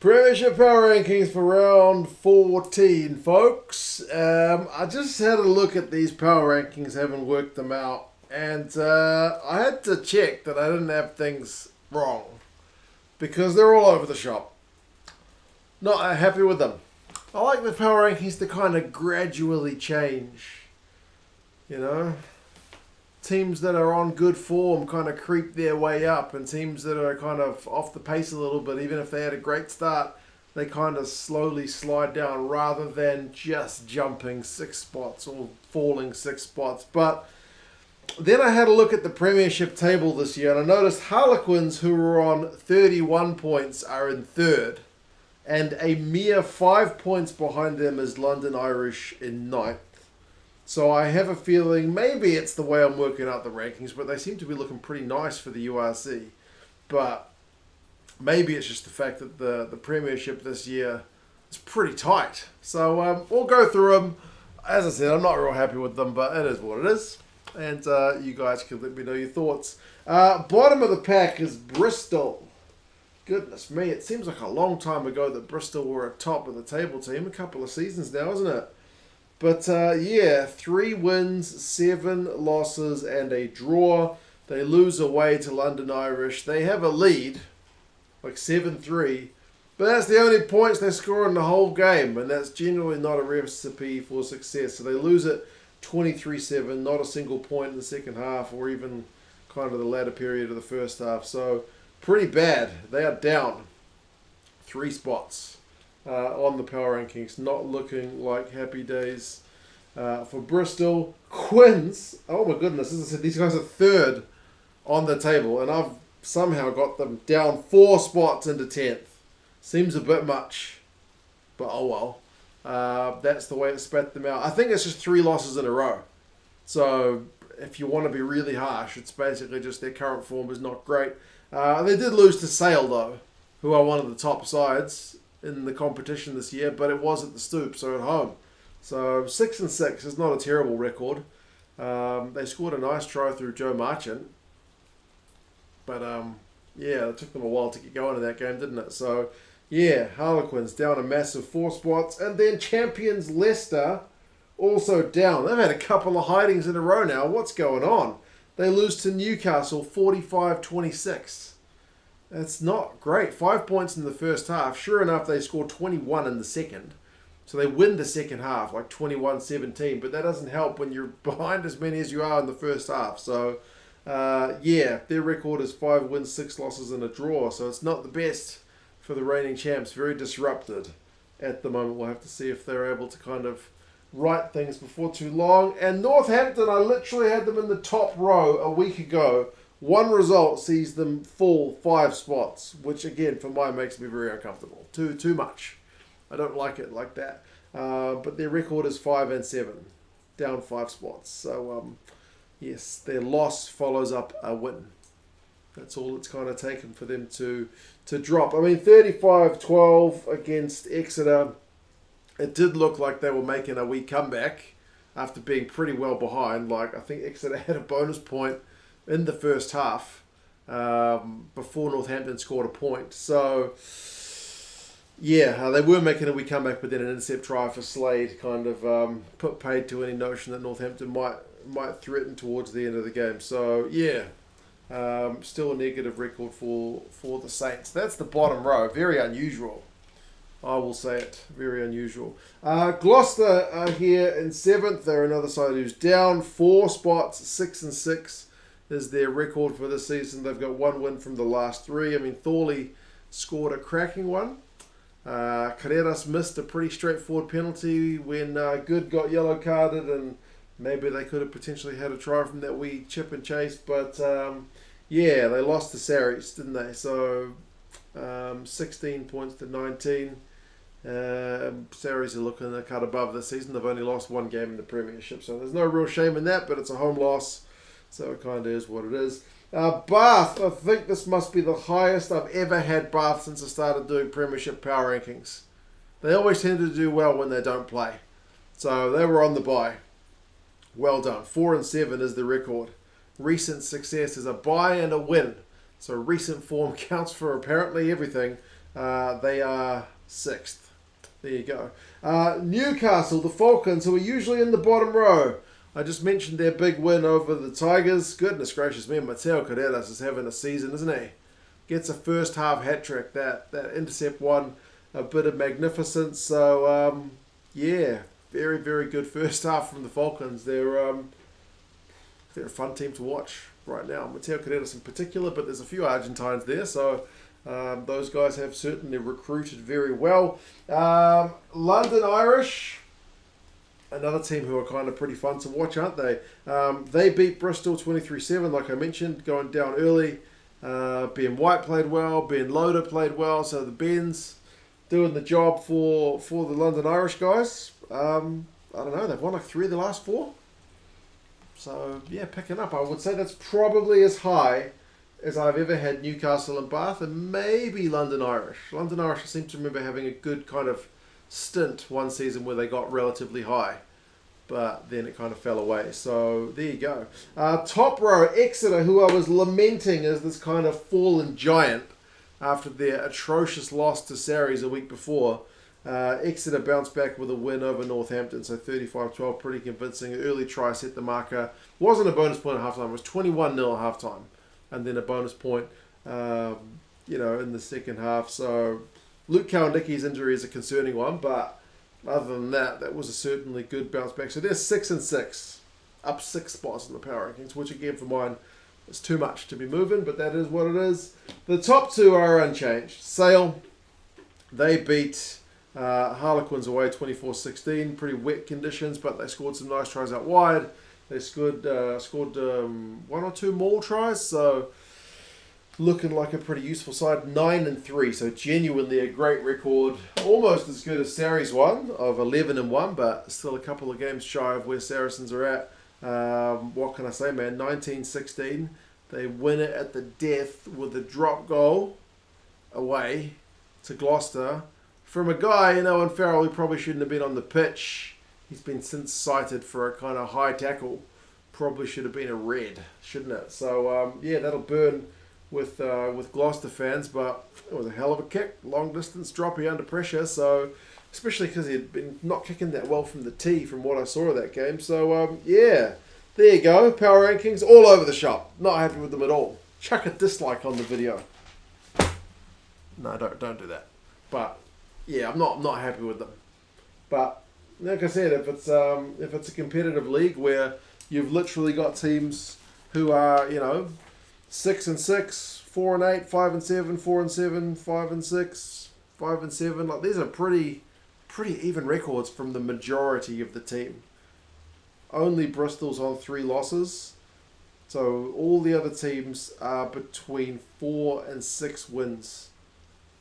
Premiership Power Rankings for round 14, folks. I just had a look at these power rankings, haven't worked them out, and I had to check that I didn't have things wrong because they're all over the shop. Not happy with them. I like the power rankings to kind of gradually change, you know. Teams that are on good form kind of creep their way up, and teams that are kind of off the pace a little bit, even if they had a great start, they kind of slowly slide down rather than just jumping 6 spots or falling 6 spots. But then I had a look at the Premiership table this year, and I noticed Harlequins, who were on 31 points, are in third, and a mere 5 points behind them is London Irish in ninth. So I have a feeling maybe it's the way I'm working out the rankings, but they seem to be looking pretty nice for the URC. But maybe it's just the fact that the Premiership this year is pretty tight. So we'll go through them. As I said, I'm not real happy with them, but it is what it is. And you guys can let me know your thoughts. Bottom of the pack is Bristol. Goodness me, it seems like a long time ago that Bristol were a top of the table team. A couple of seasons now, isn't it? But 3 wins, 7 losses, and a draw. They lose away to London Irish. They have a lead, like 7-3. But that's the only points they score in the whole game, and that's generally not a recipe for success. So they lose it 23-7, not a single point in the second half, or even kind of the latter period of the first half. So pretty bad. They are down 3 spots. On the power rankings, not looking like happy days for Bristol. Quins, oh my goodness, as I said, these guys are third on the table, and I've somehow got them down 4 spots into 10th. Seems a bit much, but oh well. That's the way it spat them out. I think it's just 3 losses in a row. So if you want to be really harsh, it's basically just their current form is not great. They did lose to Sale, though, who are one of the top sides in the competition this year, but it was at the Stoop, so at home. So 6-6 is not a terrible record. They scored a nice try through Joe Marchant, but yeah, it took them a while to get going in that game, didn't it? So yeah, Harlequins down a massive 4 spots, and then champions Leicester also down. They've had a couple of hidings in a row now. What's going on? They lose to Newcastle 45-26. That's not great. 5 points in the first half. Sure enough, they scored 21 in the second. So they win the second half, like 21-17. But that doesn't help when you're behind as many as you are in the first half. So, yeah, their record is 5 wins, 6 losses, and a draw. So it's not the best for the reigning champs. Very disrupted at the moment. We'll have to see if they're able to kind of right things before too long. And Northampton, I literally had them in the top row a week ago. One result sees them fall 5 spots, which again, for mine, makes me very uncomfortable. Too much. I don't like it like that. But their record is 5-7, down 5 spots. So, yes, their loss follows up a win. That's all it's kind of taken for them to drop. I mean, 35-12 against Exeter. It did look like they were making a wee comeback after being pretty well behind. Like, I think Exeter had a bonus point in the first half before Northampton scored a point. So, yeah, they were making a wee comeback, but then an intercept try for Slade kind of put paid to any notion that Northampton might threaten towards the end of the game. So, yeah, still a negative record for the Saints. That's the bottom row. Very unusual. I will say it. Very unusual. Gloucester are here in 7th. They're another side who's down 4 spots, 6-6. Is their record for this season. They've got 1 win from the last 3. I mean, Thorley scored a cracking one. Carreras missed a pretty straightforward penalty when Good got yellow carded, and maybe they could have potentially had a try from that wee chip and chase. But yeah, they lost to Saracens, didn't they? So 16 points to 19. Saracens are looking a cut above this season. They've only lost 1 game in the Premiership, so there's no real shame in that, but it's a home loss. So it kind of is what it is. Bath, I think this must be the highest I've ever had Bath since I started doing Premiership Power Rankings. They always tend to do well when they don't play. So they were on the bye. Well done. 4-7 is the record. Recent success is a bye and a win. So recent form counts for apparently everything. They are 6th. There you go. Newcastle, the Falcons, who are usually in the bottom row. I just mentioned their big win over the Tigers. Goodness gracious me, Mateo Carreras is having a season, isn't he? Gets a first half hat-trick. That intercept one, a bit of magnificence. So, yeah, very, very good first half from the Falcons. They're a fun team to watch right now. Mateo Carreras in particular, but there's a few Argentines there, so those guys have certainly recruited very well. London Irish, another team who are kind of pretty fun to watch, aren't they? They beat Bristol 23-7, like I mentioned, going down early. Ben White played well, Ben Loader played well, so the Ben's doing the job for the London Irish guys. I don't know, they've won like 3 of the last 4. So, yeah, picking up. I would say that's probably as high as I've ever had Newcastle and Bath, and maybe London Irish. London Irish, I seem to remember having a good kind of stint one season where they got relatively high, but then it kind of fell away. So, there you go. Top row, Exeter, who I was lamenting as this kind of fallen giant after their atrocious loss to Sharsies a week before. Exeter bounced back with a win over Northampton, so 35-12, pretty convincing. An early try set the marker. Wasn't a bonus point at halftime, it was 21-0 at halftime, and then a bonus point, in the second half. So Luke Cowan-Dickey's injury is a concerning one, but other than that, that was a certainly good bounce back. So they're 6-6, up 6 spots in the power rankings, which again for mine is too much to be moving, but that is what it is. The top 2 are unchanged. Sale, they beat Harlequins away 24-16, pretty wet conditions, but they scored some nice tries out wide. They scored 1 or 2 maul tries, so looking like a pretty useful side. 9-3, so genuinely a great record, almost as good as Sharsies' one of 11-1, but still a couple of games shy of where Saracens are at. What can I say, man? 19-16, they win it at the death with a drop goal away to Gloucester. From a guy, Owen Farrell, who probably shouldn't have been on the pitch. He's been since cited for a kind of high tackle. Probably should have been a red, shouldn't it? So, that'll burn with Gloucester fans, but it was a hell of a kick. Long distance, droppy under pressure, so especially because he'd been not kicking that well from the tee from what I saw of that game. So, there you go. Power rankings all over the shop. Not happy with them at all. Chuck a dislike on the video. No, don't do that. But yeah, I'm not happy with them. But like I said, if it's a competitive league where you've literally got teams who are 6-6, 4-8, 5-7, 4-7, 5-6, 5-7, like these are pretty even records from the majority of the team. Only Bristol's on 3 losses, so all the other teams are between 4 and 6 wins.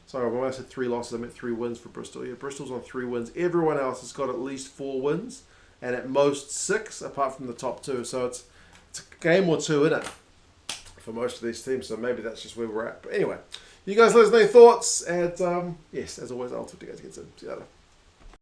Sorry, when I said 3 losses, I meant 3 wins for Bristol. Yeah, Bristol's on 3 wins. Everyone else has got at least 4 wins, and at most 6, apart from the top 2. So it's a game or 2 in it for most of these teams. So maybe that's just where we're at. But anyway, you guys let us know your thoughts. And yes, as always, I'll talk to you guys again soon. See you later.